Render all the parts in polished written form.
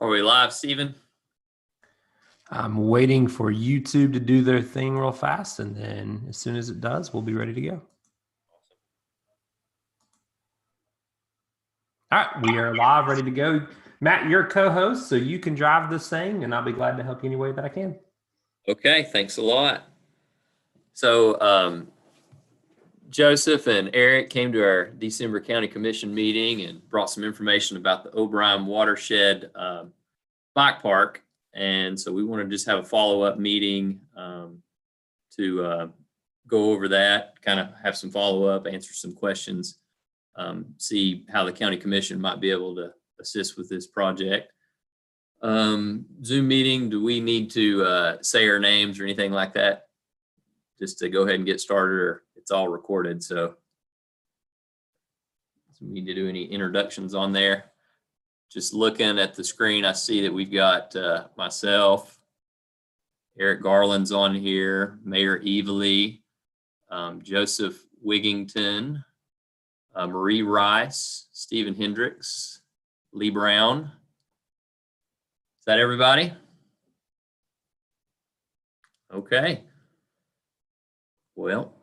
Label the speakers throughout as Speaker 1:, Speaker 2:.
Speaker 1: Are we live, Stephen?
Speaker 2: I'm waiting for YouTube to do their thing real fast, and then as soon as it does, we'll be ready to go. All right, we are live, ready to go. Matt, you're co-host, so you can drive this thing, and I'll be glad to help you any way that I can.
Speaker 1: Okay, thanks a lot. So Joseph and Eric came to our December County Commission meeting and brought some information about the O'Brien Watershed bike park. And so we want to just have a follow-up meeting to go over that, kind of have some follow-up, answer some questions, see how the county commission might be able to assist with this project. Zoom meeting, do we need to say our names or anything like that? Just to go ahead and get started, or it's all recorded, so we need to do any introductions on there. Just looking at the screen, I see that we've got myself, Eric Garland's on here, Mayor Evely, Joseph Wigington, Marie Rice, Stephen Hendricks, Lee Brown. Is that everybody? Okay. Well,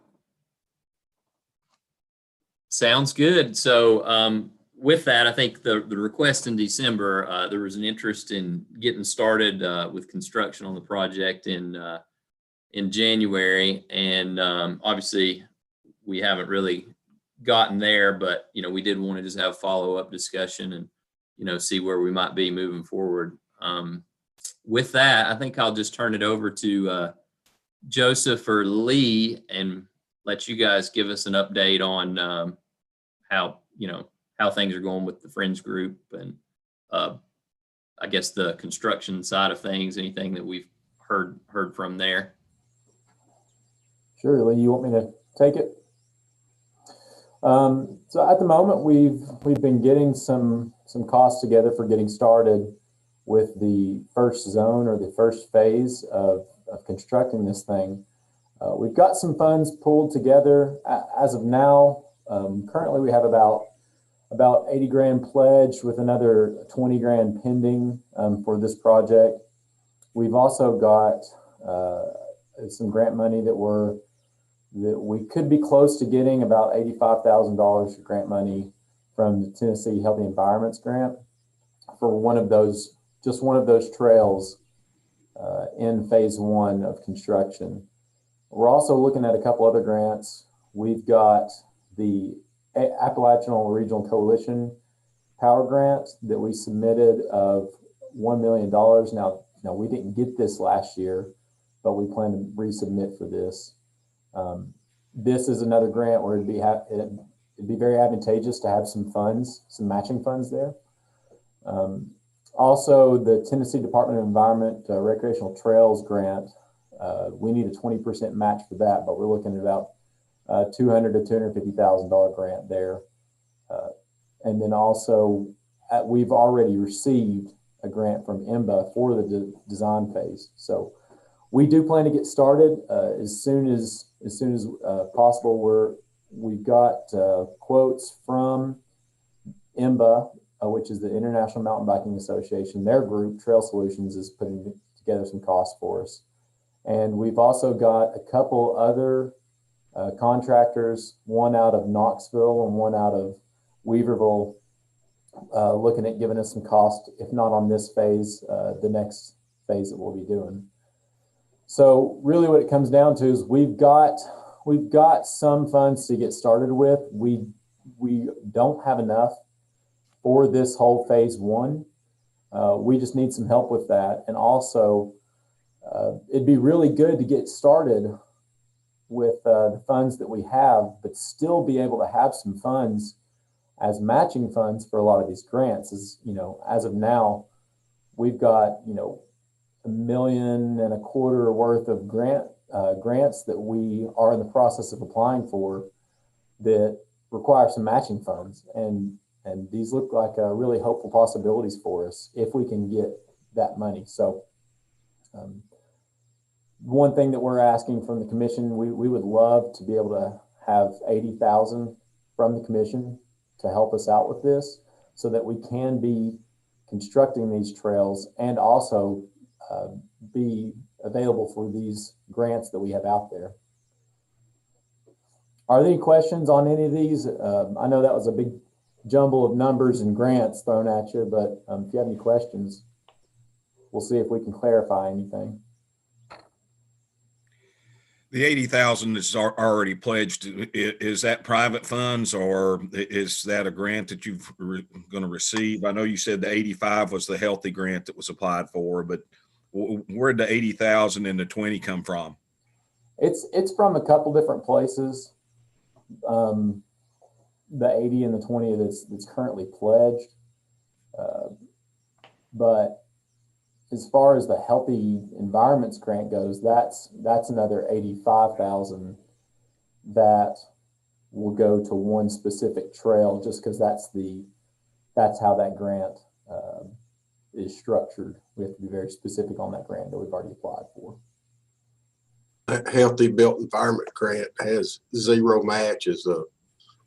Speaker 1: sounds good. So with that, I think the request in December, there was an interest in getting started with construction on the project in January. And obviously, we haven't really gotten there, but, we did want to just have a follow-up discussion and, see where we might be moving forward. With that, I think I'll just turn it over to Joseph or Lee and let you guys give us an update on how things are going with the Friends group and I guess the construction side of things, anything that we've heard from there.
Speaker 3: Sure, Lee, you want me to take it? So at the moment, we've been getting some costs together for getting started with the first zone or the first phase of constructing this thing. We've got some funds pulled together as of now. Currently, we have about 80 grand pledged with another 20 grand pending for this project. We've also got some grant money that we could be close to getting, about $85,000 for grant money from the Tennessee Healthy Environments Grant for just one of those trails in phase one of construction. We're also looking at a couple other grants. We've got the Appalachian Regional Coalition Power Grant that we submitted of $1 million. Now we didn't get this last year, but we plan to resubmit for this. This is another grant where it'd be very advantageous to have some funds, some matching funds there. Also, the Tennessee Department of Environment Recreational Trails Grant, we need a 20% match for that, but we're looking at about $200,000 to $250,000 grant there. And then also, we've already received a grant from IMBA for the design phase. So we do plan to get started as soon as possible. We've got quotes from IMBA, which is the International Mountain Biking Association. Their group, Trail Solutions, is putting together some costs for us. And we've also got a couple other contractors, one out of Knoxville and one out of Weaverville, looking at giving us some cost, if not on this phase, the next phase that we'll be doing. So really what it comes down to is we've got some funds to get started with. We don't have enough for this whole phase one. We just need some help with that. And also, it'd be really good to get started with the funds that we have, but still be able to have some funds as matching funds for a lot of these grants. As of now, we've got, $1.25 million worth of grants that we are in the process of applying for that require some matching funds. And these look like really hopeful possibilities for us if we can get that money. So one thing that we're asking from the commission, we would love to be able to have $80,000 from the commission to help us out with this so that we can be constructing these trails and also be available for these grants that we have out there. Are there any questions on any of these? I know that was a big jumble of numbers and grants thrown at you, but if you have any questions, we'll see if we can clarify anything.
Speaker 4: The 80,000 that's already pledged, is that private funds or is that a grant that you're going to receive? I know you said the 85 was the healthy grant that was applied for, but where'd the 80,000 and the 20 come from?
Speaker 3: It's from a couple different places. The 80 and the 20 that's currently pledged, but as far as the Healthy Environments Grant goes, that's another 85,000 that will go to one specific trail, just because that's how that grant is structured. We have to be very specific on that grant that we've already applied for.
Speaker 5: That Healthy Built Environment Grant has zero match, is a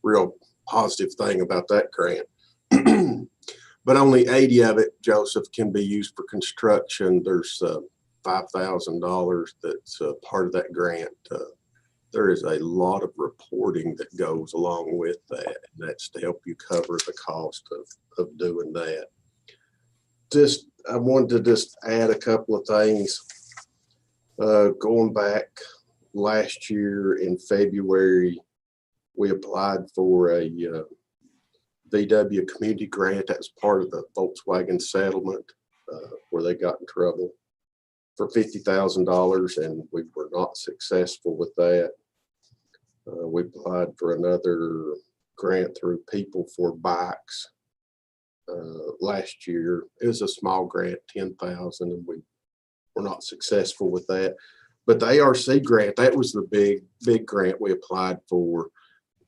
Speaker 5: real positive thing about that grant. But only 80 of it, Joseph, can be used for construction. There's $5,000 that's part of that grant. There is a lot of reporting that goes along with that, and that's to help you cover the cost of doing that. I wanted to just add a couple of things. Going back last year in February, we applied for a VW community grant. That was part of the Volkswagen settlement where they got in trouble for $50,000, and we were not successful with that. We applied for another grant through People for Bikes last year. It was a small grant, $10,000, and we were not successful with that. But the ARC grant, that was the big grant we applied for.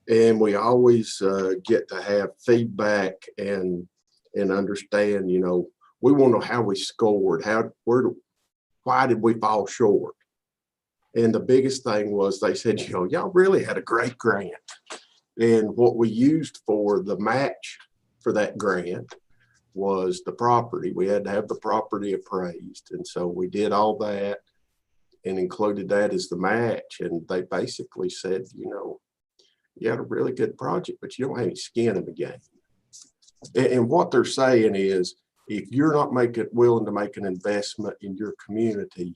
Speaker 5: And we always get to have feedback and understand, you know, we want to know how we scored, why did we fall short? And the biggest thing was they said, you know, y'all really had a great grant. And what we used for the match for that grant was the property. We had to have the property appraised. And so we did all that and included that as the match. And they basically said, you know, you had a really good project, but you don't have any skin in the game. And what they're saying is, if you're not willing to make an investment in your community,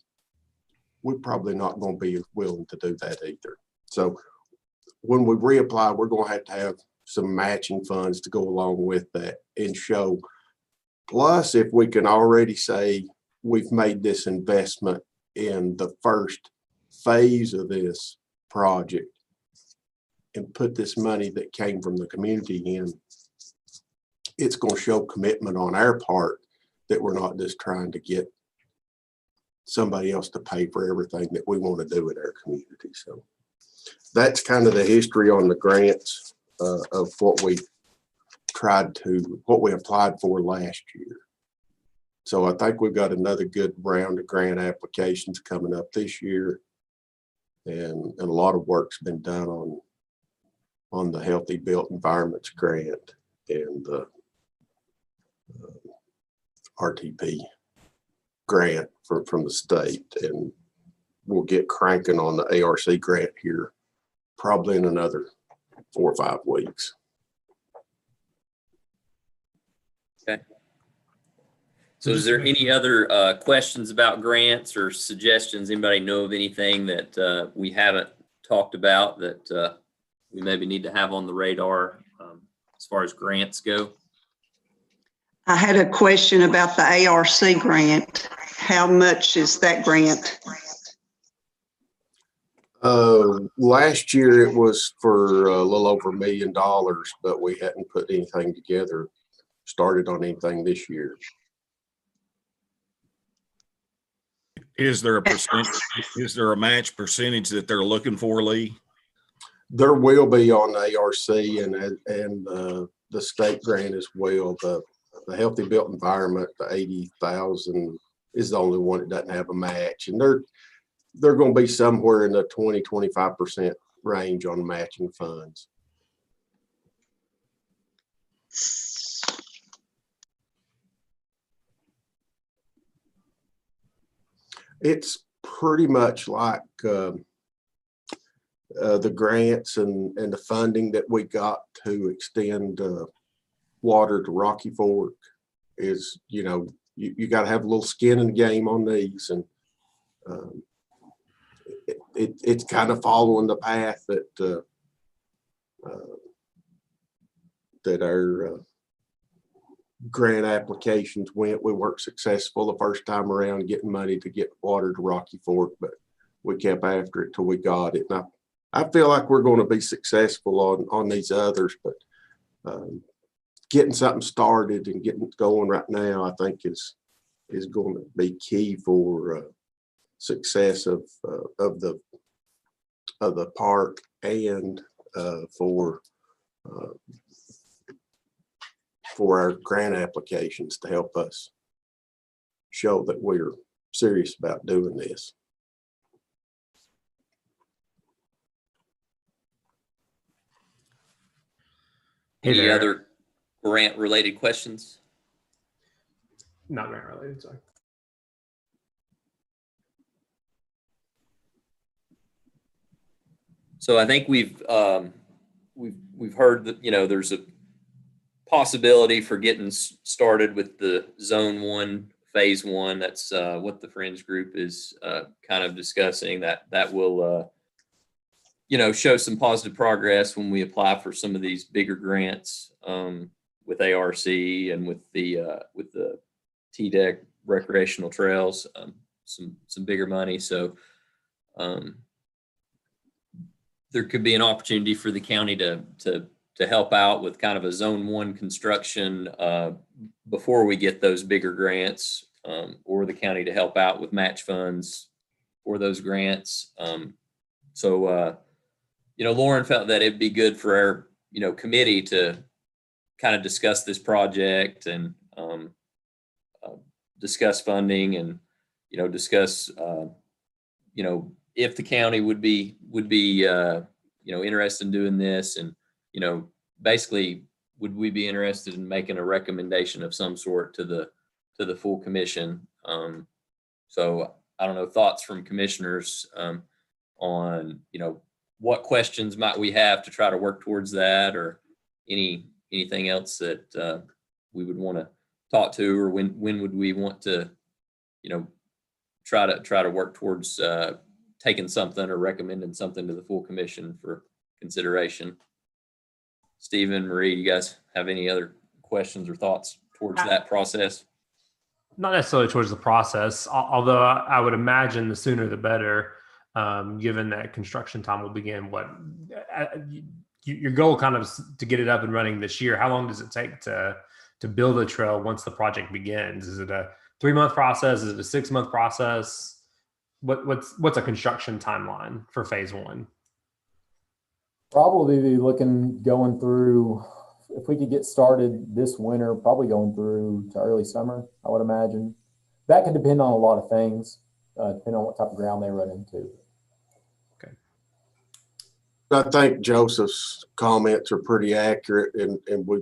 Speaker 5: we're probably not going to be willing to do that either. So when we reapply, we're going to have some matching funds to go along with that and show. Plus, if we can already say we've made this investment in the first phase of this project and put this money that came from the community in, it's going to show commitment on our part that we're not just trying to get somebody else to pay for everything that we want to do in our community. So that's kind of the history on the grants of what we applied for last year. So I think we've got another good round of grant applications coming up this year. And a lot of work's been done on the Healthy Built Environments Grant and the RTP grant from the state. And we'll get cranking on the ARC grant here probably in another 4 or 5 weeks.
Speaker 1: Okay. So is there any other questions about grants or suggestions? Anybody know of anything that we haven't talked about that we maybe need to have on the radar as far as grants go?
Speaker 6: I had a question about the ARC grant. How much is that grant?
Speaker 5: Last year it was for a little over $1 million, but we hadn't put anything together, started on anything this year.
Speaker 4: Is there a percentage? Is there a match percentage that they're looking for, Lee?
Speaker 5: There will be on the ARC and the state grant as well. The Healthy Built Environment, the 80,000 is the only one that doesn't have a match, and they're going to be somewhere in the 20-25% range on matching funds. It's pretty much like the grants and the funding that we got to extend water to Rocky Fork is, you know, you got to have a little skin in the game on these, and it's kind of following the path that that our grant applications went. We weren't successful the first time around getting money to get water to Rocky Fork, but we kept after it till we got it. And I feel like we're going to be successful on these others, but getting something started and getting it going right now, I think is going to be key for success of the park and for our grant applications to help us show that we're serious about doing this.
Speaker 2: Hey
Speaker 1: Any
Speaker 2: there.
Speaker 1: other grant related questions?
Speaker 2: Not grant related, sorry.
Speaker 1: So I think we've heard that, you know, there's a possibility for getting started with the Zone 1, Phase 1. That's what the Friends Group is kind of discussing. That will, you know, show some positive progress when we apply for some of these bigger grants with ARC and with the TDEC recreational trails, some bigger money. So there could be an opportunity for the county to help out with kind of a Zone 1 construction before we get those bigger grants, or the county to help out with match funds for those grants. So you know, Lauren felt that it'd be good for our, you know, committee to kind of discuss this project and discuss funding and, you know, discuss, you know, if the county would be, you know, interested in doing this, and, you know, basically, would we be interested in making a recommendation of some sort to the full commission? So I don't know, thoughts from commissioners on, you know, what questions might we have to try to work towards that, or anything else that we would want to talk to, or when would we want to, you know, try to work towards taking something or recommending something to the full commission for consideration. Stephen, Marie, you guys have any other questions or thoughts towards that process?
Speaker 2: Not necessarily towards the process, although I would imagine the sooner the better, given that construction time will begin. Your goal kind of is to get it up and running this year. How long does it take to build a trail once the project begins? Is it a 3-month process? Is it a 6-month process? What's a construction timeline for Phase 1?
Speaker 3: Probably be going through, if we could get started this winter, probably going through to early summer, I would imagine. That could depend on a lot of things, depending on what type of ground they run into.
Speaker 2: Okay.
Speaker 5: I think Joseph's comments are pretty accurate, and we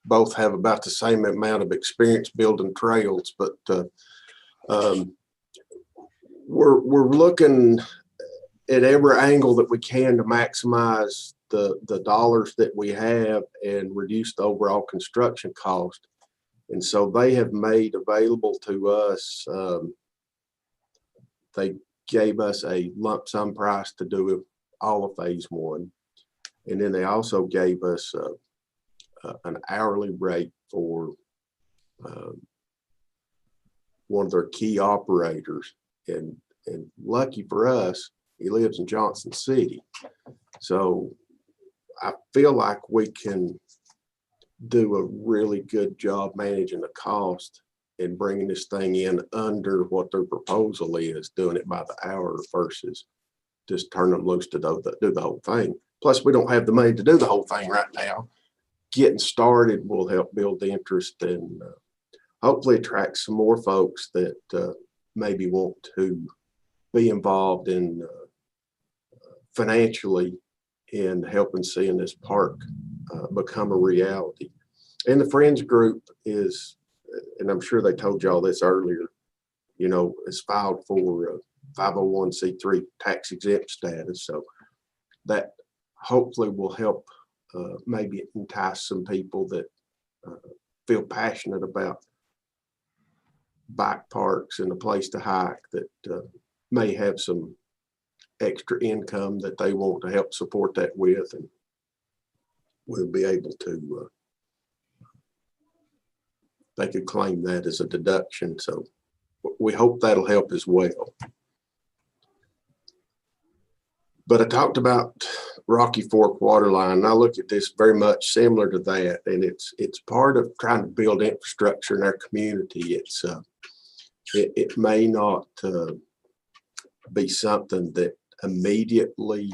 Speaker 5: both have about the same amount of experience building trails, but we're looking at every angle that we can to maximize the dollars that we have and reduce the overall construction cost. And so they have made available to us, they gave us a lump sum price to do all of Phase 1. And then they also gave us an hourly rate for one of their key operators. And lucky for us, he lives in Johnson City. So I feel like we can do a really good job managing the cost and bringing this thing in under what their proposal is, doing it by the hour versus just turn them loose to do the whole thing. Plus, we don't have the money to do the whole thing right now. Getting started will help build the interest and hopefully attract some more folks that maybe want to be involved in financially in helping seeing this park become a reality. And the Friends Group is, and I'm sure they told y'all this earlier, is filed for 501c3 tax exempt status. So that hopefully will help maybe entice some people that feel passionate about bike parks and a place to hike that may have some extra income that they want to help support that with, and we'll be able to they could claim that as a deduction. So we hope that'll help as well. But I talked about Rocky Fork Waterline, and I look at this very much similar to that, and it's part of trying to build infrastructure in our community. It may not be something that immediately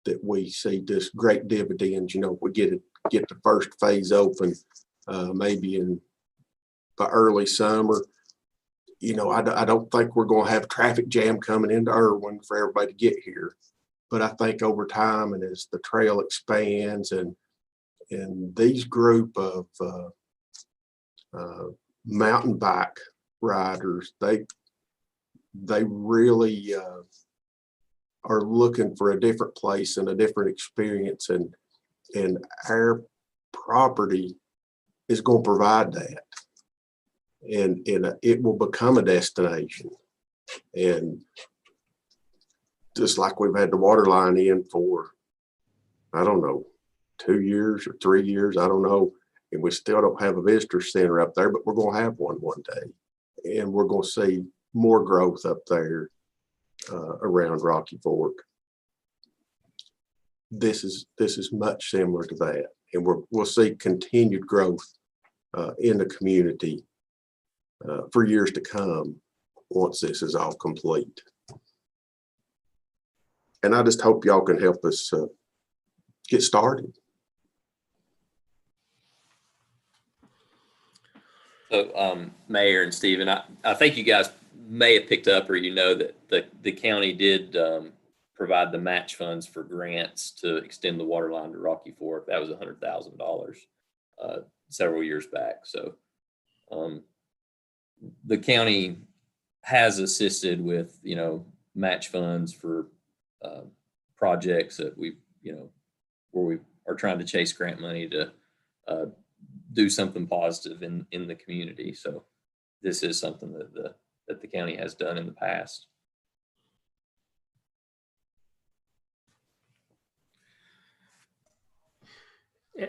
Speaker 5: that we see just great dividends. We get the first phase open maybe in the early summer. I don't think we're going to have traffic jam coming into Irwin for everybody to get here. But I think over time, and as the trail expands, and these group of mountain bike riders, they really are looking for a different place and a different experience, and our property is going to provide that, and it will become a destination. And just like we've had the water line in for, I don't know, 2 years or 3 years, I don't know. And we still don't have a visitor center up there, but we're going to have one day. And we're going to see more growth up there around Rocky Fork. This is much similar to that. And we'll see continued growth in the community for years to come once this is all complete. And I just hope y'all can help us get started.
Speaker 1: So, Mayor and Stephen, I think you guys may have picked up, or that the county did provide the match funds for grants to extend the water line to Rocky Fork. That was $100,000 several years back. So the county has assisted with, match funds for projects that where we are trying to chase grant money to do something positive in the community. So this is something that the county has done in the past.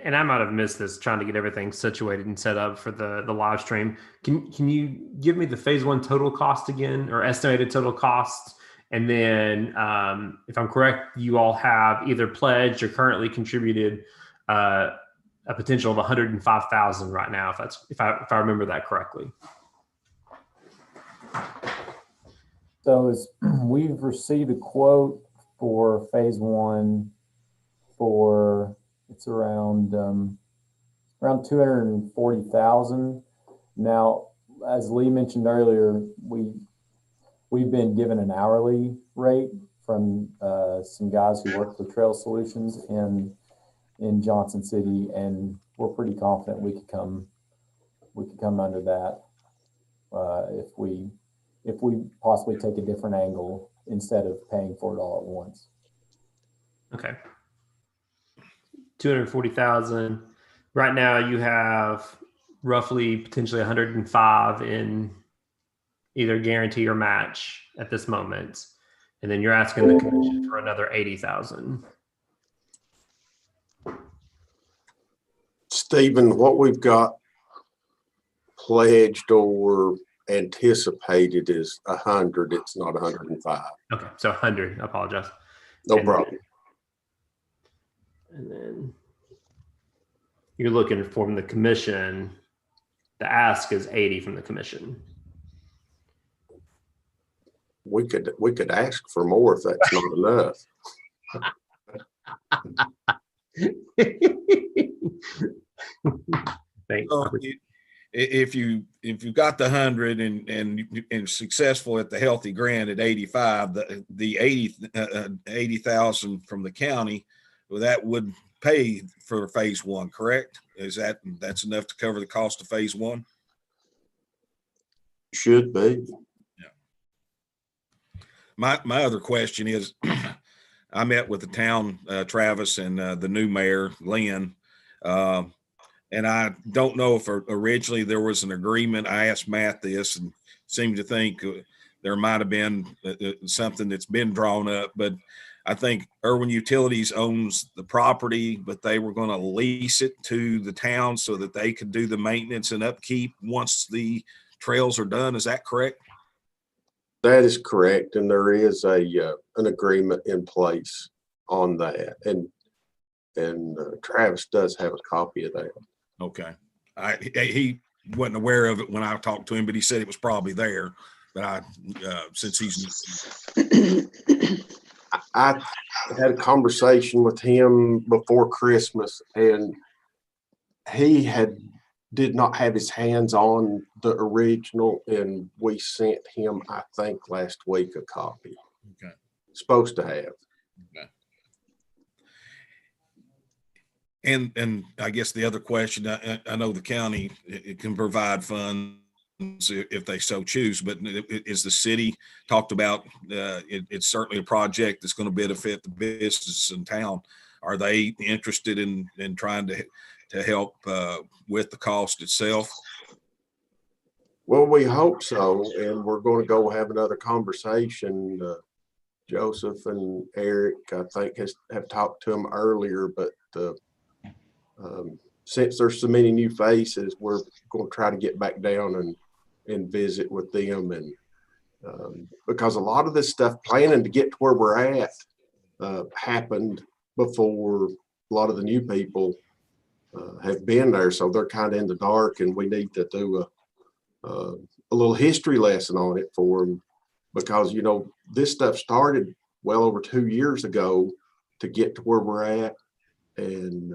Speaker 2: And I might have missed this, trying to get everything situated and set up for the live stream. Can you give me the phase 1 total cost again, or estimated total cost? And then, if I'm correct, you all have either pledged or currently contributed a potential of $105,000 right now, if I remember that correctly.
Speaker 3: So we've received a quote for phase 1 for, it's around 240,000. Now, as Lee mentioned earlier, we've been given an hourly rate from some guys who work for Trail Solutions in Johnson City, and we're pretty confident we could come under that if we possibly take a different angle instead of paying for it all at once.
Speaker 2: Okay. 240,000. Right now you have roughly potentially 105 in either guarantee or match at this moment. And then you're asking the commission for another 80,000.
Speaker 5: Stephen, what we've got pledged or anticipated is 100. It's not 105.
Speaker 2: Okay, so 100. I apologize.
Speaker 5: No problem.
Speaker 2: And then you're looking from the commission. The ask is 80 from the commission.
Speaker 5: We could ask for more if that's not enough.
Speaker 2: Thanks.
Speaker 4: So if you got the 100 and successful at the healthy grant at 85, the 80,000 from the county, well, that would pay for phase 1, correct? That's enough to cover the cost of phase 1?
Speaker 5: Should be.
Speaker 4: Yeah. My other question is, I met with the town, Travis, and the new mayor, Lynn. And I don't know if originally there was an agreement. I asked Matt this and seemed to think there might have been something that's been drawn up, but I think Irwin Utilities owns the property, but they were going to lease it to the town so that they could do the maintenance and upkeep once the trails are done. Is that correct?
Speaker 5: That is correct, and there is an agreement in place on that, and Travis does have a copy of that.
Speaker 4: Okay. He wasn't aware of it when I talked to him, but he said it was probably there. But since
Speaker 5: I had a conversation with him before Christmas, and he did not have his hands on the original, and we sent him, I think, last week a copy.
Speaker 4: Okay.
Speaker 5: Supposed to have.
Speaker 4: Okay. And I guess the other question, I know the county, it can provide funds if they so choose, but is the city talked about, it's certainly a project that's going to benefit the business in town. Are they interested in trying to help with the cost itself?
Speaker 5: Well, we hope so, and we're going to go have another conversation. Joseph and Eric, I think, have talked to them earlier, but since there's so many new faces, we're going to try to get back down and visit with them, and because a lot of this stuff planning to get to where we're at happened before a lot of the new people have been there, so they're kind of in the dark, and we need to do a little history lesson on it for them, because this stuff started well over 2 years ago to get to where we're at, and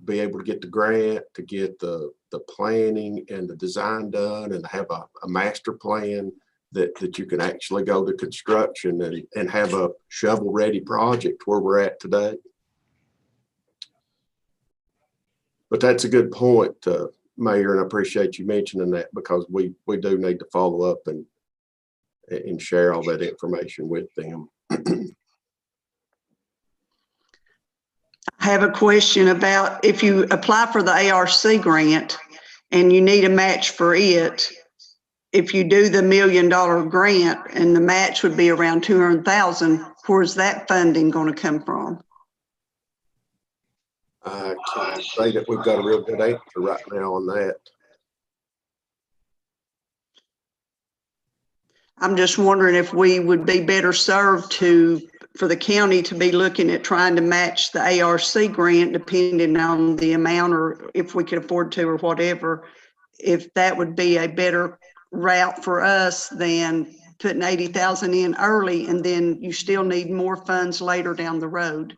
Speaker 5: be able to get the grant, to get the planning and the design done, and have a master plan that you can actually go to construction and have a shovel ready project where we're at today. But that's a good point, Mayor, and I appreciate you mentioning that, because we do need to follow up and share all that information with them.
Speaker 6: I have a question about if you apply for the ARC grant and you need a match for it, if you do the $1 million grant and the match would be around 200,000, where's that funding going to come from?
Speaker 5: I can't say that we've got a real good answer right now on that.
Speaker 6: I'm just wondering if we would be better served for the county to be looking at trying to match the ARC grant, depending on the amount, or if we could afford to, or whatever, if that would be a better route for us than putting 80,000 in early, and then you still need more funds later down the road.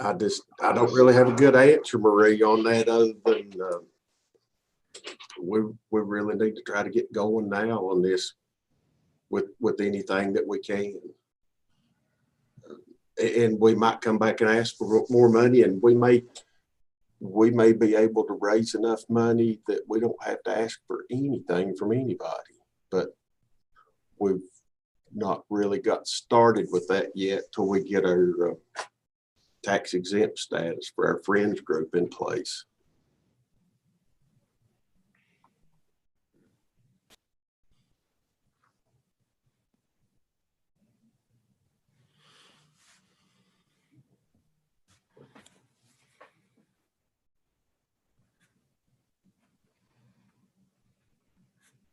Speaker 5: I don't really have a good answer, Marie, on that, other than we really need to try to get going now on this with anything that we can. And we might come back and ask for more money, and we may be able to raise enough money that we don't have to ask for anything from anybody. But we've not really got started with that yet till we get our tax exempt status for our friends group in place.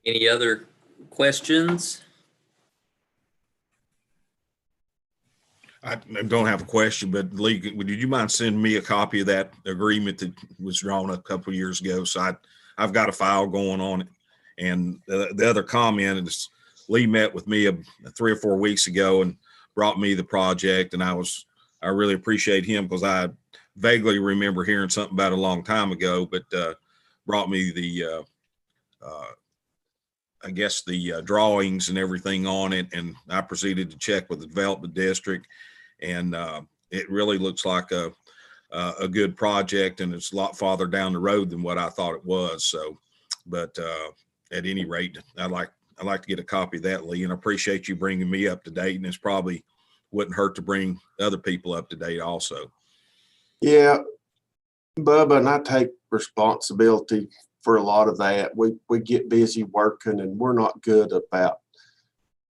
Speaker 1: Any other questions?
Speaker 4: I don't have a question, but Lee, would you mind sending me a copy of that agreement that was drawn up a couple of years ago? So I've got a file going on it. And the other comment is Lee met with me 3 or 4 weeks ago and brought me the project. And I really appreciate him, because I vaguely remember hearing something about it a long time ago, but brought me the I guess the drawings and everything on it. And I proceeded to check with the development district. And it really looks like a a good project, and it's a lot farther down the road than what I thought it was. So, but at any rate, I'd like to get a copy of that, Lee, and I appreciate you bringing me up to date. And it's probably wouldn't hurt to bring other people up to date also.
Speaker 5: Yeah, Bubba, and I take responsibility for a lot of that. We get busy working, and we're not good about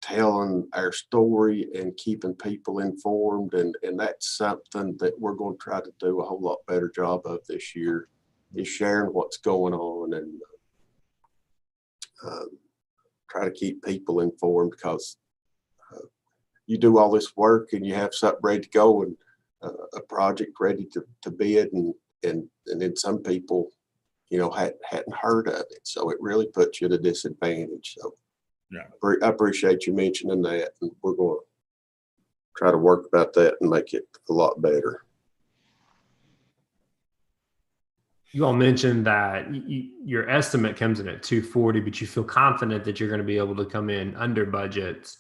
Speaker 5: telling our story and keeping people informed. And that's something that we're going to try to do a whole lot better job of this year, is sharing what's going on and try to keep people informed, because you do all this work and you have something ready to go and a project ready to bid, and then some people, you know, hadn't heard of it. So it really puts you at a disadvantage. So
Speaker 4: yeah,
Speaker 5: I appreciate you mentioning that, and we're going to try to work about that and make it a lot better.
Speaker 2: You all mentioned that your estimate comes in at 240, but you feel confident that you're going to be able to come in under budget.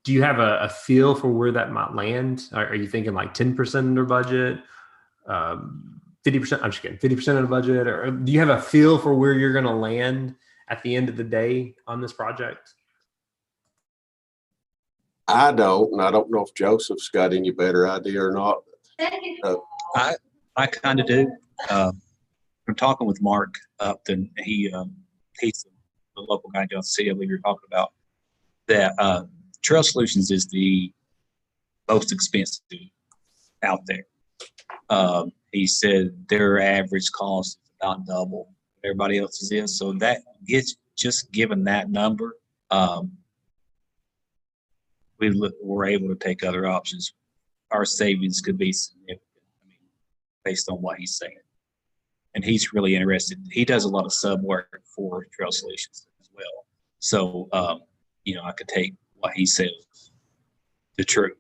Speaker 2: Do you have a feel for where that might land? Are you thinking like 10% under budget, 50%? I'm just kidding, 50% of the budget, or do you have a feel for where you're going to land at the end of the day on this project?
Speaker 5: I don't, and I don't know if Joseph's got any better idea or not.
Speaker 7: I kind of do. From talking with Mark Upton, he's the local guy in Johnson City we were talking about, that Trail Solutions is the most expensive out there. He said their average cost is about double what everybody else's is. So that gets, just given that number, we're able to take other options. Our savings could be significant, based on what he's saying. And he's really interested. He does a lot of sub work for Trail Solutions as well. So, I could take what he says, the truth.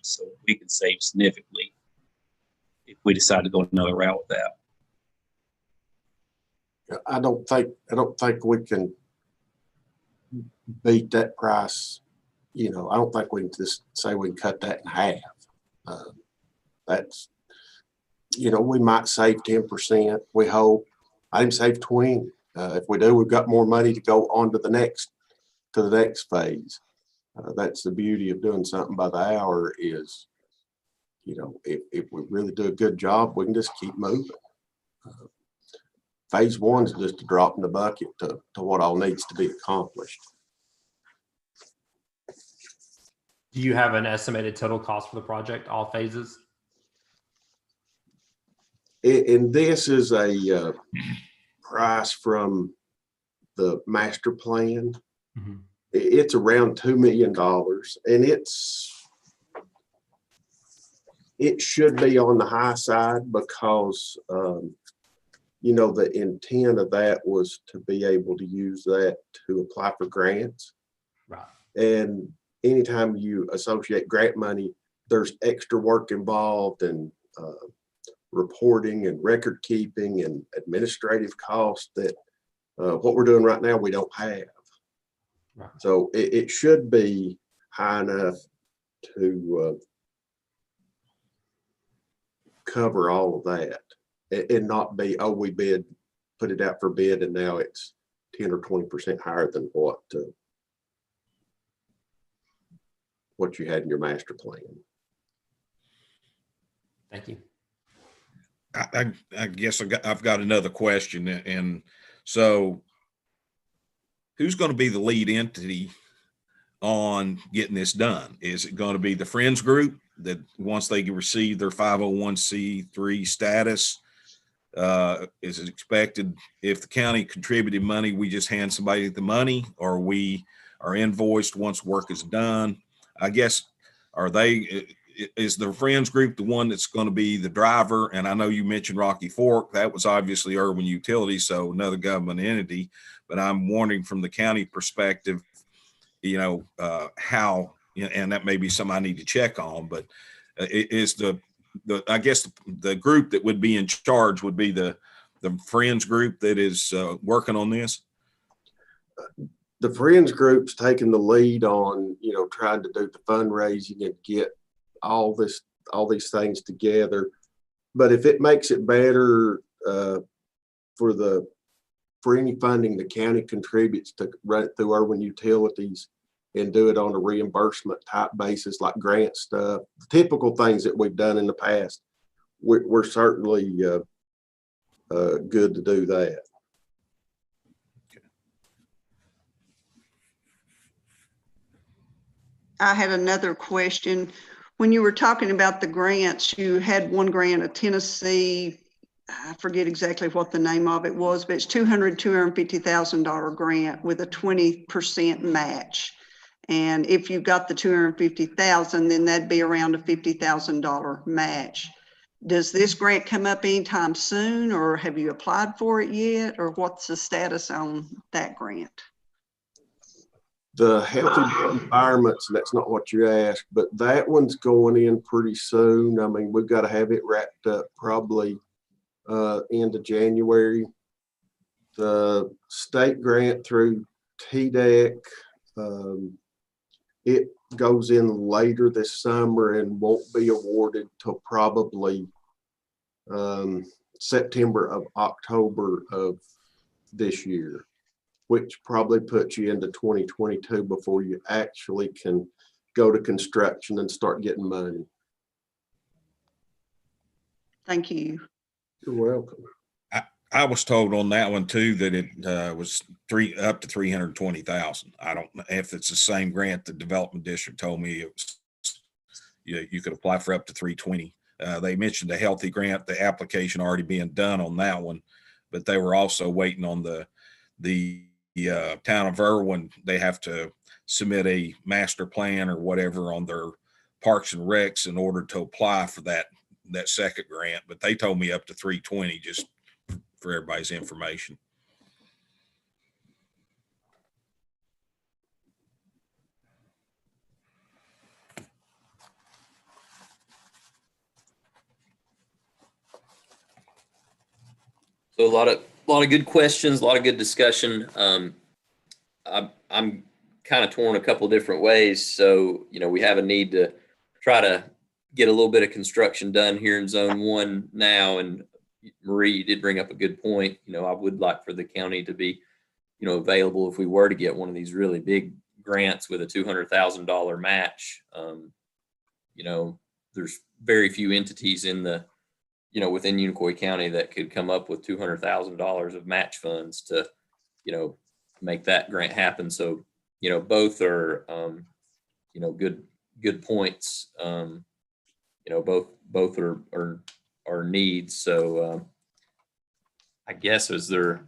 Speaker 7: So we can save significantly if we decide to go another route with that.
Speaker 5: I don't think we can beat that price. I don't think we can just say we can cut that in half. That's, we might save 10%. We hope. I didn't save 20. If we do, we've got more money to go on to the next phase. That's the beauty of doing something by the hour is, if we really do a good job, we can just keep moving. Phase one is just a drop in the bucket to what all needs to be accomplished.
Speaker 2: Do you have an estimated total cost for the project, all phases?
Speaker 5: And this is a price from the master plan. Mm-hmm. It's around $2 million, and it should be on the high side because, the intent of that was to be able to use that to apply for grants.
Speaker 2: Right.
Speaker 5: And anytime you associate grant money, there's extra work involved and reporting and record keeping and administrative costs that what we're doing right now, we don't have. Right. So it should be high enough to cover all of that and not be, we put it out for bid and now it's 10 or 20% higher than what you had in your master plan.
Speaker 2: Thank you.
Speaker 4: I guess I've got another question. And so who's going to be the lead entity on getting this done? Is it going to be the Friends Group that once they receive their 501c3 status, is it expected if the county contributed money, we just hand somebody the money, or we are invoiced once work is done? I guess, is the Friends Group the one that's going to be the driver? And I know you mentioned Rocky Fork. That was obviously Urban Utilities, so another government entity. But I'm wondering from the county perspective, how, and that may be something I need to check on, but is I guess the group that would be in charge would be the Friends Group that is working on this?
Speaker 5: The Friends Group's taking the lead on, trying to do the fundraising and get all these things together. but if it makes it better for any funding the county contributes to run it through urban utilities and do it on a reimbursement type basis, like grant stuff, the typical things that we've done in the past, we're certainly good to do that.
Speaker 6: I had another question. When you were talking about the grants, you had one grant, a Tennessee, I forget exactly what the name of it was, but it's $250,000 grant with a 20% match. And if you got the 250,000, then that'd be around a $50,000 match. Does this grant come up anytime soon, or have you applied for it yet, or what's the status on that grant?
Speaker 5: The healthy environments, that's not what you asked, but that one's going in pretty soon. I mean, we've got to have it wrapped up probably end of January. The state grant through TDEC, it goes in later this summer and won't be awarded till probably September of October of this year, which probably puts you into 2022 before you actually can go to construction and start getting money.
Speaker 6: Thank you.
Speaker 5: You're welcome.
Speaker 4: I was told on that one too that it was up to 320,000. I don't know if it's the same grant. The development district told me it was, you could apply for up to 320. They mentioned the healthy grant, the application already being done on that one, but they were also waiting on the town of Irwin. They have to submit a master plan or whatever on their parks and recs in order to apply for that second grant. But they told me up to 320, just for everybody's information.
Speaker 1: So a lot of good questions, a lot of good discussion. I'm kind of torn a couple different ways. So, we have a need to try to get a little bit of construction done here in Zone 1 now. And Marie, you did bring up a good point. I would like for the county to be, available if we were to get one of these really big grants with a $200,000 match. There's very few entities in the within Unicoi County that could come up with $200,000 of match funds to, make that grant happen. So, both are, good points. Both are needs. So, I guess, is there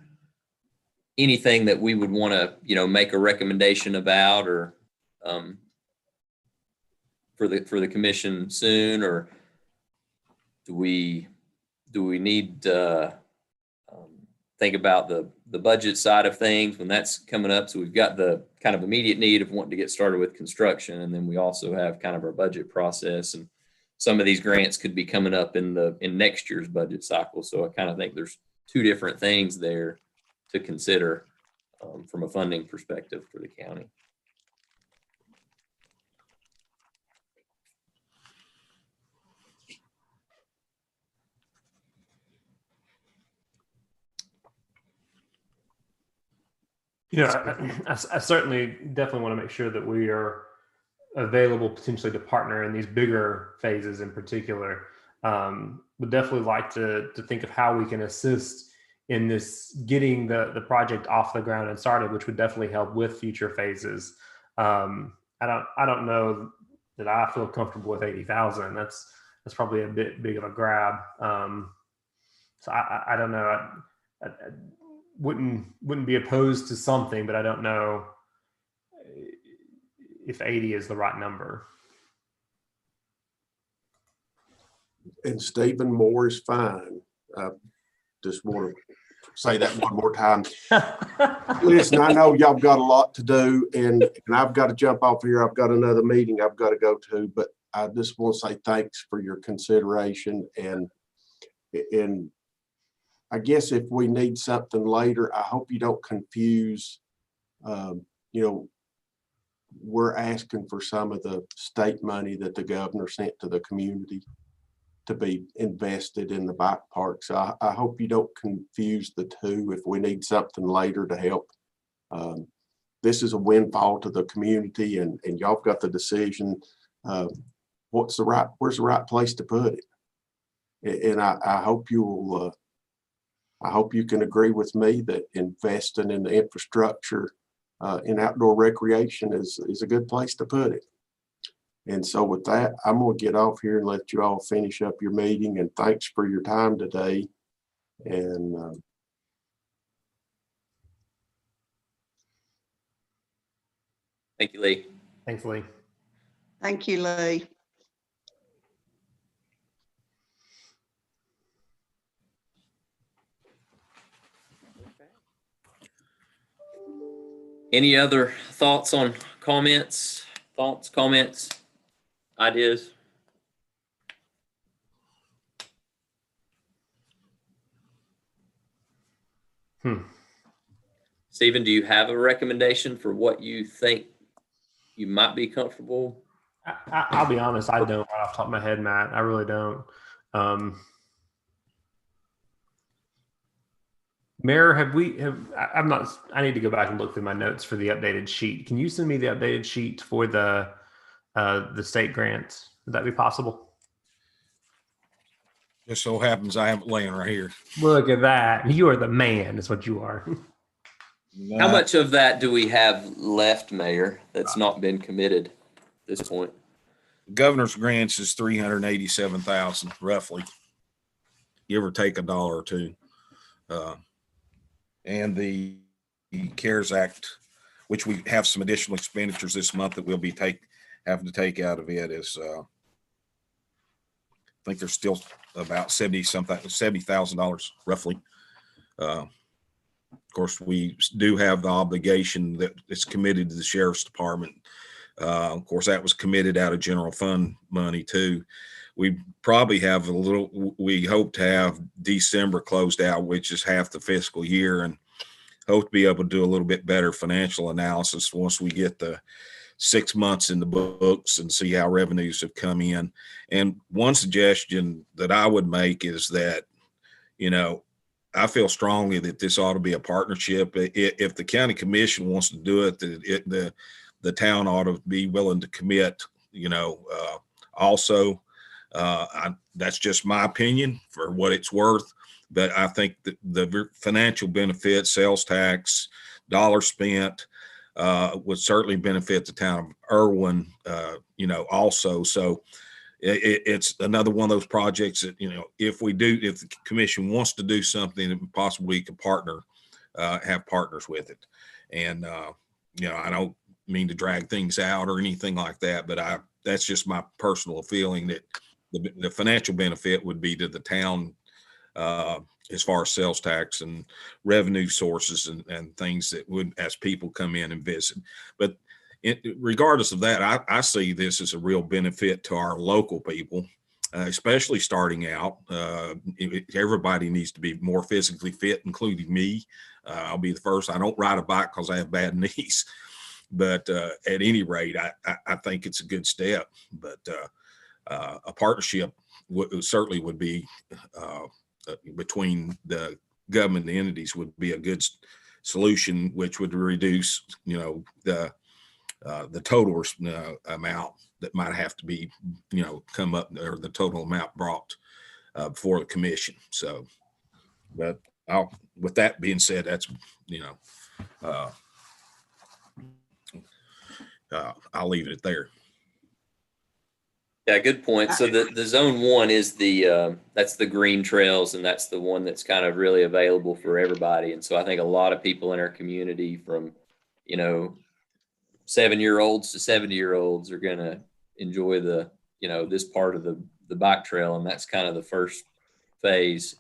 Speaker 1: anything that we would want to, make a recommendation about, or for the commission soon, or do we need to think about the budget side of things when that's coming up? So we've got the kind of immediate need of wanting to get started with construction, and then we also have kind of our budget process, and some of these grants could be coming up in next year's budget cycle. So I kind of think there's two different things there to consider from a funding perspective for the county.
Speaker 2: I certainly definitely want to make sure that we are available potentially to partner in these bigger phases in particular. Would definitely like to think of how we can assist in this, getting the project off the ground and started, which would definitely help with future phases. I don't know that I feel comfortable with 80,000. That's probably a bit big of a grab. So I don't know. I wouldn't be opposed to something, but I don't know if 80 is the right number.
Speaker 5: And Stephen, more is fine. I just want to say that one more time. Listen, I know y'all got a lot to do, and I've got to jump off here. I've got another meeting I've got to go to, but I just want to say thanks for your consideration. And I guess if we need something later, I hope you don't confuse, we're asking for some of the state money that the governor sent to the community. to be invested in the bike park. So I hope you don't confuse the two if we need something later to help. This is a windfall to the community, and y'all got the decision. Where's the right place to put it? And I hope you'll, I hope you can agree with me that investing in the infrastructure in outdoor recreation is a good place to put it. And so with that, I'm going to get off here and let you all finish up your meeting. And thanks for your time today. And
Speaker 1: Thank you, Lee.
Speaker 2: Thanks, Lee.
Speaker 6: Thank you, Lee.
Speaker 1: Any other thoughts on comments, ideas? Stephen, do you have a recommendation for what you think you might be comfortable?
Speaker 2: I'll be honest, I don't right off the top of my head, Matt. I really don't. Mayor, I need to go back and look through my notes for the updated sheet. Can you send me the updated sheet for the state grants? Would that be possible?
Speaker 4: Just so happens I have it laying right here.
Speaker 2: Look at that. You are the man, is what you are.
Speaker 1: How much of that do we have left, Mayor, that's not been committed at this point?
Speaker 4: Governor's grants is 387,000 roughly, give or take $1 or $2. And the CARES Act, which we have some additional expenditures this month that we'll be having to take out of it, is I think there's still about $70,000 roughly. Of course, we do have the obligation that is committed to the sheriff's department. Of course, that was committed out of general fund money too. We probably have we hope to have December closed out, which is half the fiscal year, and hope to be able to do a little bit better financial analysis once we get the 6 months in the books and see how revenues have come in. And one suggestion that I would make is that, I feel strongly that this ought to be a partnership. If the county commission wants to do it, the town ought to be willing to commit, also. That's just my opinion for what it's worth, but I think that the financial benefit, sales tax, dollars spent, would certainly benefit the town of Irwin, also. So it's another one of those projects that, if the commission wants to do something, possibly we can have partners with it. And, I don't mean to drag things out or anything like that, but that's just my personal feeling that the financial benefit would be to the town, as far as sales tax and revenue sources and things that would, as people come in and visit. But regardless of that, I see this as a real benefit to our local people, especially starting out. Everybody needs to be more physically fit, including me. I'll be the first. I don't ride a bike because I have bad knees. But at any rate, I think it's a good step. But a partnership certainly would be between the government entities would be a good solution, which would reduce, the total amount that might have to be, come up, or the total amount brought before the commission. So, but with that being said, that's, I'll leave it there.
Speaker 1: Yeah, good point. So the zone 1 is that's the green trails, and that's the one that's kind of really available for everybody. And so I think a lot of people in our community, from 7-year-olds to 70-year-olds, are going to enjoy this part of the bike trail, and that's kind of the first phase.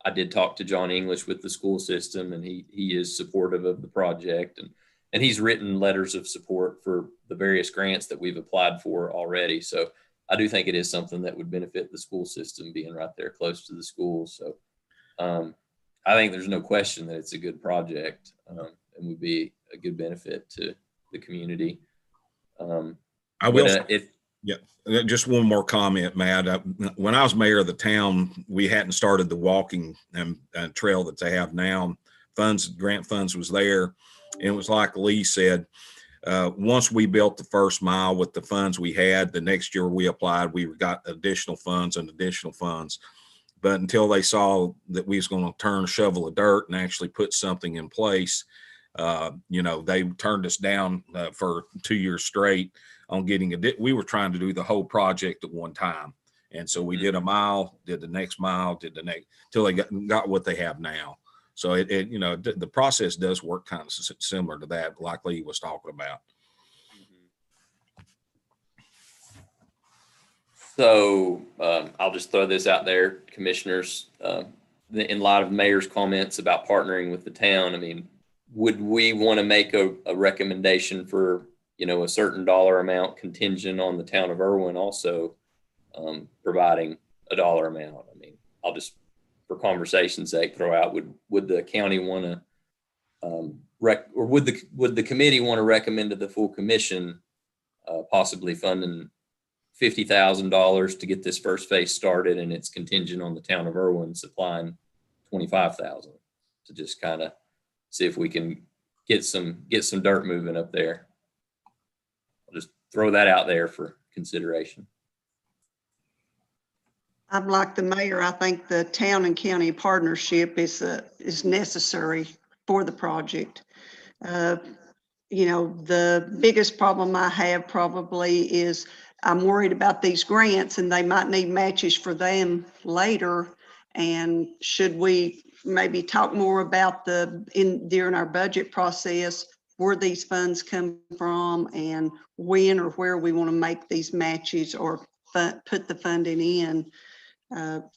Speaker 1: I did talk to John English with the school system, and he is supportive of the project, and he's written letters of support for the various grants that we've applied for already. So I do think it is something that would benefit the school system, being right there close to the schools. So I think there's no question that it's a good project, and would be a good benefit to the community.
Speaker 4: I will. Just one more comment, Matt. When I was mayor of the town, we hadn't started the walking trail that they have now. Grant funds was there. And it was like Lee said, once we built the first mile with the funds we had, the next year we applied, we got additional funds. But until they saw that we was going to turn a shovel of dirt and actually put something in place, they turned us down for 2 years straight on getting we were trying to do the whole project at one time. And so we did a mile, did the next mile, did the next, till they got what they have now. So the process does work kind of similar to that, like Lee was talking about.
Speaker 1: So I'll just throw this out there, commissioners, in light of mayor's comments about partnering with the town. I mean, would we want to make a recommendation for, a certain dollar amount contingent on the town of Irwin also providing a dollar amount? I mean, I'll just, for conversation's sake, throw out, would the county want to, or would the committee want to recommend to the full commission possibly funding $50,000 to get this first phase started, and it's contingent on the town of Irwin supplying $25,000 to just kind of see if we can get some dirt moving up there. I'll just throw that out there for consideration.
Speaker 6: I'm like the mayor. I think the town and county partnership is necessary for the project. The biggest problem I have probably is I'm worried about these grants, and they might need matches for them later. And should we maybe talk more about during our budget process, where these funds come from and when or where we want to make these matches or put the funding in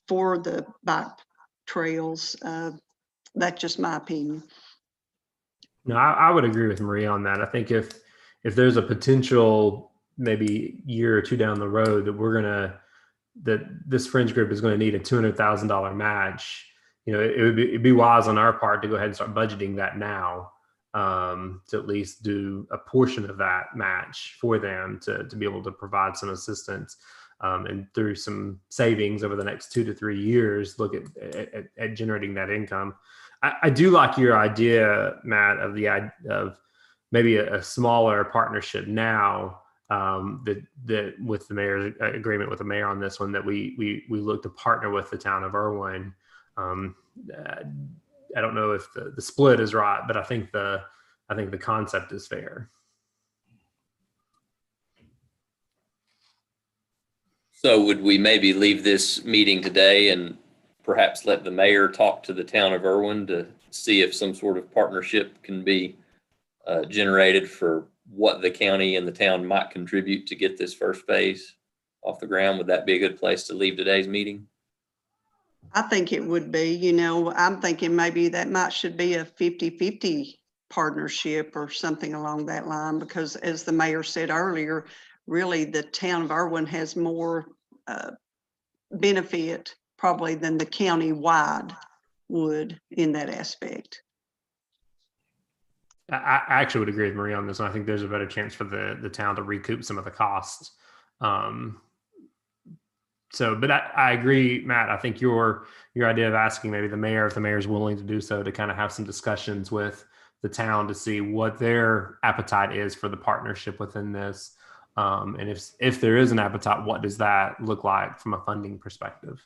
Speaker 6: for the bike trails. That's just my opinion.
Speaker 2: No, I would agree with Maria on that. I think if there's a potential maybe year or two down the road that this fringe group is going to need a $200,000 match, it'd be wise on our part to go ahead and start budgeting that now, to at least do a portion of that match for them to be able to provide some assistance, and through some savings over the next 2 to 3 years, look at generating that income. I do like your idea, Matt, of maybe a smaller partnership now, that with the mayor's agreement with the mayor on this one, that we look to partner with the town of Irwin. I don't know if the split is right, but I think the concept is fair.
Speaker 1: So would we maybe leave this meeting today and perhaps let the mayor talk to the town of Irwin to see if some sort of partnership can be generated for what the county and the town might contribute to get this first phase off the ground? Would that be a good place to leave today's meeting?
Speaker 6: I think it would be. I'm thinking maybe that should be a 50-50 partnership or something along that line, because as the mayor said earlier, really the town of Irwin has more benefit probably than the county wide would in that aspect.
Speaker 2: I actually would agree with Maria on this one. I think there's a better chance for the town to recoup some of the costs. But I agree, Matt. I think your idea of asking maybe the mayor, if the mayor is willing to do so, to kind of have some discussions with the town to see what their appetite is for the partnership within this. And if there is an appetite, what does that look like from a funding perspective?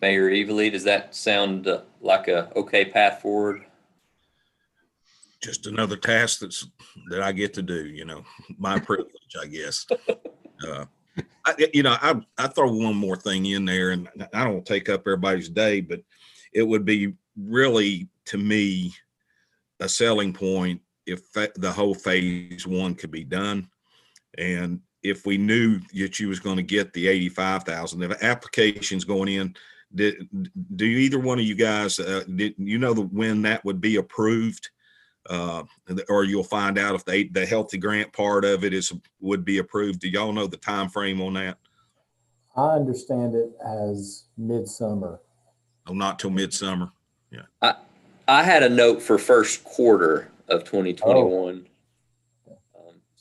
Speaker 1: Mayor Evely, does that sound like a okay path forward?
Speaker 4: Just another task that I get to do, my privilege, I guess. I throw one more thing in there, and I don't take up everybody's day, but it would be really, to me, a selling point if the whole phase one could be done. And if we knew that you was going to get the 85,000, if applications going in, do either one of you guys, when that would be approved? Or you'll find out if the healthy grant part of it would be approved. Do y'all know the time frame on that?
Speaker 3: I understand it as midsummer.
Speaker 4: Oh, not till midsummer.
Speaker 1: Yeah. I had a note for first quarter of 2021.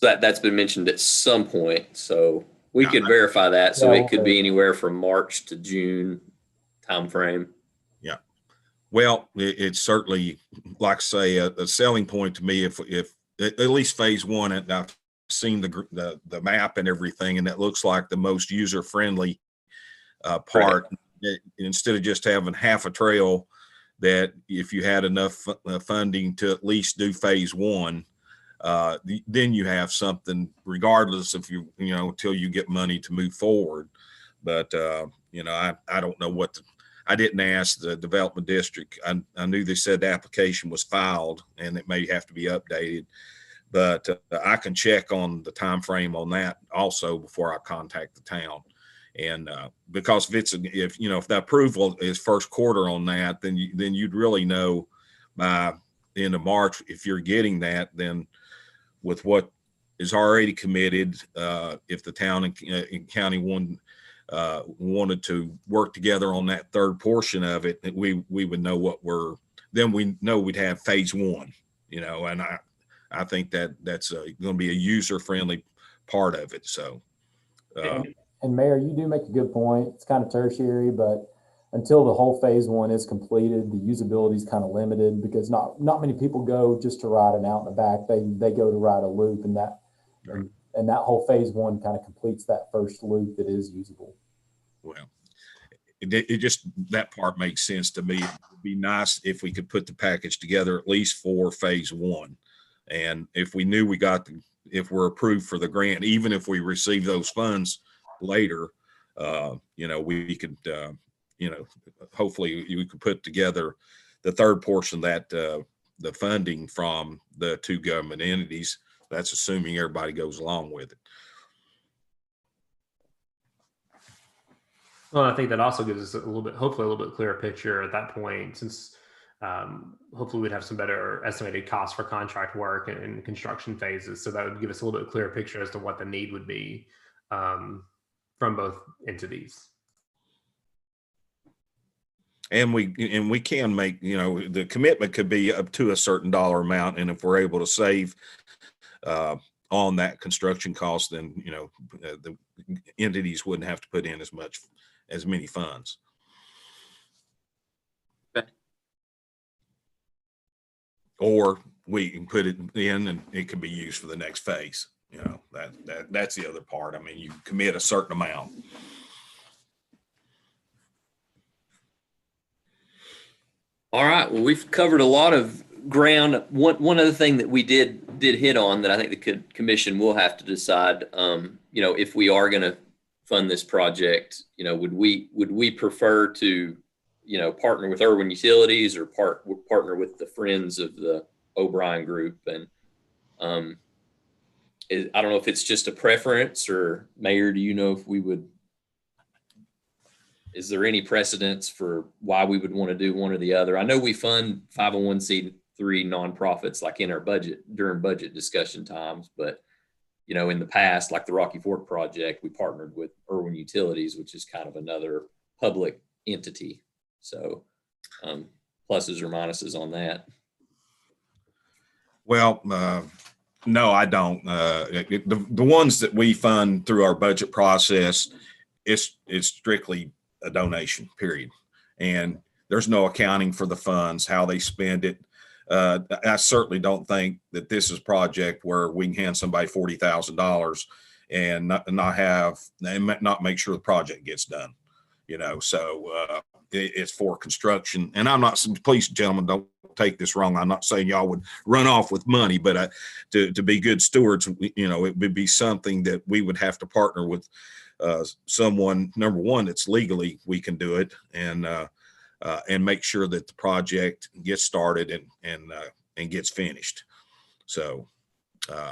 Speaker 1: So that's been mentioned at some point, so we
Speaker 4: Yeah.
Speaker 1: could verify that. So
Speaker 3: Yeah,
Speaker 1: it could be anywhere from March to June timeframe.
Speaker 4: Well, it's certainly, like I say, a selling point to me if at least phase one, and I've seen the map and everything, and it looks like the most user friendly part. Instead of just having half a trail, that if you had enough funding to at least do phase one, then you have something, regardless if until you get money to move forward. But I don't know I didn't ask the development district. I knew they said the application was filed and it may have to be updated, but I can check on the time frame on that also before I contact the town. And because if the approval is first quarter on that, then you'd really know by the end of March if you're getting that. Then with what is already committed, if the town and county wanted to work together on that third portion of it, we would know we know we'd have phase one, and I think that's going to be a user friendly part of it. So,
Speaker 3: And Mayor, you do make a good point. It's kind of tertiary, but until the whole phase one is completed, the usability is kind of limited because not many people go just to ride an out in the back. They go to ride a loop, and that whole phase one kind of completes that first loop that is usable.
Speaker 4: well, it just, that part makes sense to me. It would be nice if we could put the package together at least for phase one. And if we knew if we're approved for the grant, even if we receive those funds later, we could, hopefully we could put together the third portion that the funding from the two government entities. That's assuming everybody goes along with it.
Speaker 2: Well, I think that also gives us hopefully a little bit clearer picture at that point, since hopefully we'd have some better estimated costs for contract work and construction phases. So that would give us a little bit clearer picture as to what the need would be from both entities.
Speaker 4: And we can make, the commitment could be up to a certain dollar amount. And if we're able to save on that construction cost, then, the entities wouldn't have to put in as many funds.
Speaker 1: Okay.
Speaker 4: Or we can put it in and it can be used for the next phase. That's the other part. I mean, you commit a certain amount.
Speaker 1: All right. Well, we've covered a lot of ground. One other thing that we did hit on that I think the commission will have to decide, if we are going to fund this project, would we prefer to, partner with Irwin Utilities or partner with the Friends of the O'Brien Group? And I don't know if it's just a preference, or Mayor, do you know if we would? Is there any precedence for why we would want to do one or the other? I know we fund 501c3 nonprofits like in our budget during budget discussion times, but in the past, like the Rocky Fork project, we partnered with Irwin Utilities, which is kind of another public entity. So pluses or minuses on that.
Speaker 4: Well, no, I don't. The ones that we fund through our budget process, it's strictly a donation, period. And there's no accounting for the funds, how they spend it. I certainly don't think that this is a project where we can hand somebody $40,000 and not make sure the project gets done. So it's for construction. And I'm not, please, gentlemen, don't take this wrong. I'm not saying y'all would run off with money, but to be good stewards, it would be something that we would have to partner with someone, number one, that's legally we can do it, and make sure that the project gets started and gets finished. So,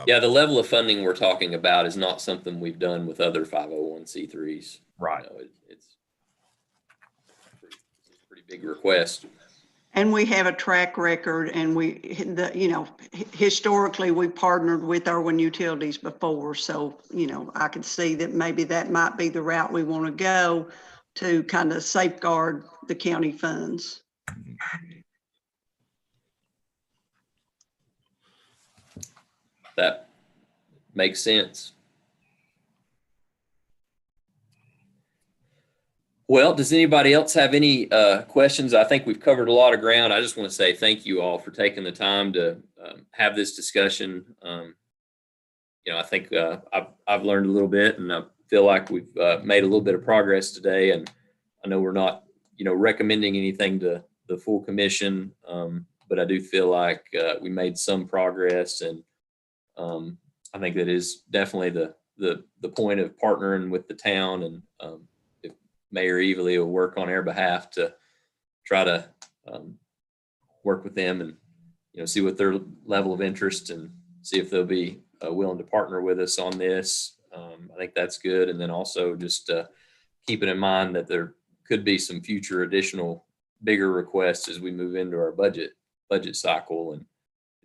Speaker 1: yeah, the level of funding we're talking about is not something we've done with other 501c3s.
Speaker 4: right.
Speaker 1: It's a pretty big request.
Speaker 6: And we have a track record, and historically we partnered with Irwin Utilities before. So, I could see that maybe that might be the route we want to go to kind of safeguard the county funds.
Speaker 1: That makes sense. Well, does anybody else have any questions? I think we've covered a lot of ground. I just want to say thank you all for taking the time to have this discussion. I think I've learned a little bit, and I feel like we've made a little bit of progress today. And I know we're not, recommending anything to the full commission, but I do feel like we made some progress, and I think that is definitely the point of partnering with the town, and if Mayor Evely will work on our behalf to try to work with them and see what their level of interest, and see if they'll be willing to partner with us on this. I think that's good. And then also just keeping in mind that there could be some future additional bigger requests as we move into our budget cycle. And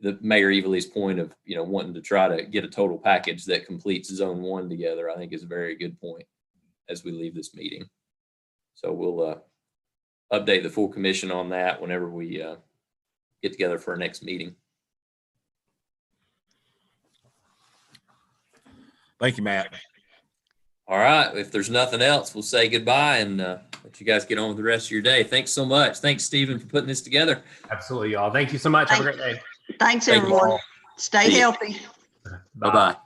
Speaker 1: the Mayor Evely's point of, wanting to try to get a total package that completes Zone 1 together, I think is a very good point as we leave this meeting. So we'll update the full commission on that whenever we get together for our next meeting.
Speaker 4: Thank you, Matt.
Speaker 1: All right. If there's nothing else, we'll say goodbye and let you guys get on with the rest of your day. Thanks so much. Thanks, Stephen, for putting this together.
Speaker 2: Absolutely, y'all. Thank you so much. Have a great day.
Speaker 6: Thanks,
Speaker 1: Thank you
Speaker 6: everyone.
Speaker 1: all.
Speaker 6: Stay
Speaker 1: See ya.
Speaker 6: healthy.
Speaker 1: Bye-bye.